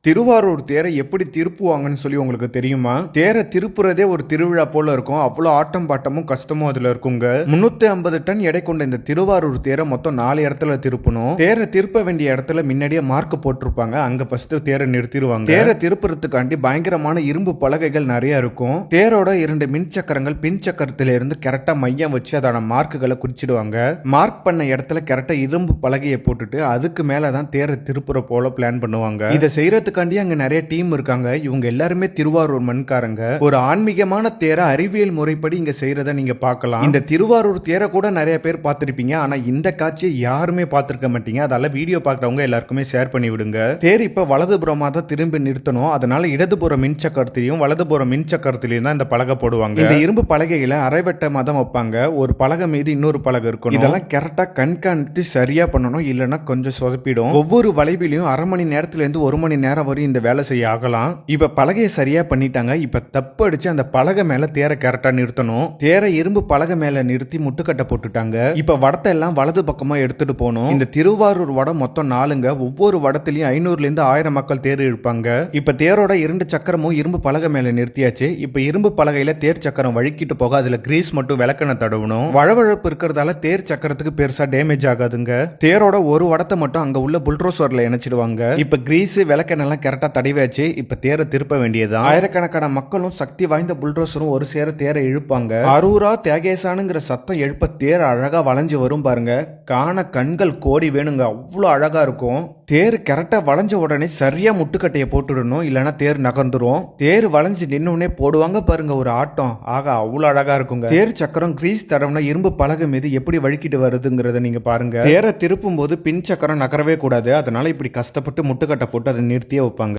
திருவாரூர் தேரை எப்படி திருப்புவாங்கன்னு சொல்லி உங்களுக்கு தெரியுமா? தேரை திருப்புறதே ஒரு திருவிழா போல இருக்கும். அவ்வளோ ஆட்டம் பாட்டமும் கஷ்டமும் அதுல இருக்குங்க. 350 டன் எடை கொண்ட இந்த திருவாரூர் தேரை மொத்தம் 4 இடத்துல திருப்பணும். தேரை திருப்ப வேண்டிய இடத்துல முன்னாடியே மார்க் போட்டிருப்பாங்க. அங்க ஃபர்ஸ்ட் தேரை நிறுத்திடுவாங்க. தேரை திருப்புறதுக்காண்டி பயங்கரமான இரும்பு பலகைகள் நிறைய இருக்கும். தேரோட 2 மின் சக்கரங்கள் பின் சக்கரத்தில இருந்து கரெக்டா மையம் வச்சு அதோட மார்க்குகளை குறிச்சிடுவாங்க. மார்க் பண்ண இடத்துல கரெக்டா இரும்பு பலகையை போட்டுட்டு அதுக்கு மேலதான் தேரை திருப்புற போல பிளான் பண்ணுவாங்க. இதை செய்யறதுக்கு அங்க நிறைய டீம் இருக்காங்க. இவங்க எல்லாருமே திருவாரூர் மண்காரங்க. ஒரு ஆன்மீகமான தேரை அறிவியல் முறைப்படி இங்க செய்யறத நீங்க பார்க்கலாம். இந்த திருவாரூர் தேரை கூட நிறைய பேர் பார்த்திருப்பீங்க. ஆனா இந்த காட்சியை யாருமே பார்த்திருக்க மாட்டீங்க. அதனால வீடியோ பார்க்கறவங்க எல்லாருக்குமே ஷேர் பண்ணி விடுங்க. தேர் இப்ப வலதுபுறமா தான் திரும்பி நிறுத்தணும். அதனால இடதுபுற மின் சக்கரத்திலையும் வலதுபுற மின் சக்கரத்திலையும் தான் இந்த பலகை போடுவாங்க. இந்த இரும்பு பலகைகளை அரைவட்டமா தான் வைப்பாங்க. ஒரு பலகை மீது இன்னொரு பலகை இருக்கணும். இதெல்லாம் கரெக்டா கண்காணித்து சரியா பண்ணணும். இல்லைன்னா கொஞ்சம் சொதப்பிடும். ஒவ்வொரு வளைவிலையும் அரை மணி நேரத்துல இருந்து 1 மணி நேரம் இந்த வேலை செய்ய ஆகலாம். இப்ப பலகையை சரியா பண்ணிட்டாங்க. இப்ப தப்பு அடிச்சு அந்த பலகை மேல தேரை கரெக்டா நிறுத்தணும். தேரை இரும்பு பலகை மேல நிறுத்தி முட்டுக்கட்டை போட்டுட்டாங்க. இப்ப வடத்தை எல்லாம் வலது பக்கமா எடுத்துட்டு போகணும். இந்த திருவாரூர் வடம் மொத்தம் 4ங்க. ஒவ்வொரு வடத்திலையும் 500ல இருந்து 1000 மக்கள் தேர் இழுப்பாங்க. இப்ப தேரோட 2 சக்கரமும் இரும்பு பலகை மேல நிறுத்தியாச்சு. இப்ப இரும்பு பலகையில தேர் சக்கரம் வழுக்கிட்டு போக அதுல கிரீஸ் மட்டும் விளக்கெண்ண தடவணும். வழவழப்பு இருக்கிறதால தேர் சக்கரத்துக்கு பெருசா டேமேஜ் ஆகாதுங்க. தேரோட ஒரு வடத்தை மட்டும் அங்க உள்ள புல்ட்ரோசர்ல இணைச்சிடுவாங்க. இப்ப கிரீஸ் விளக்கெண்ணெல்லாம் கரெக்டா தடவியாச்சு. இப்ப தேரை திருப்ப வேண்டியதுதான். ஆயிரக்கணக்கான மக்களும் சக்தி வாய்ந்த புல்டோசரும் ஒரு சேர தேரை இழுப்பாங்க. அரூரா தியாகேசானுங்கிற சத்தம் எழுப்ப தேர் அழகா வளைஞ்சு வரும் பாருங்க. காண கண்கள் கோடி வேணுங்க. அவ்வளவு அழகா இருக்கும். தேர் கரெக்டா வளைஞ்ச உடனே சரியா முட்டுக்கட்டையை போட்டுடணும். இல்லைன்னா தேர் நகர்ந்துரும். தேர் வளைஞ்சு நின்னுடனே போடுவாங்க பாருங்க ஒரு ஆட்டம். ஆக அவ்வளவு அழகா இருக்குங்க. தேர் சக்கரம் கிரீஸ் தடவுனா இரும்பு பலகை மீது எப்படி வழுக்கிட்டு வருதுங்கிறத நீங்க பாருங்க. தேரை திருப்பும் போது பின் சக்கரம் நகரவே கூடாது. அதனால இப்படி கஷ்டப்பட்டு முட்டுக்கட்டை போட்டு அதை நிறுத்தியே வைப்பாங்க.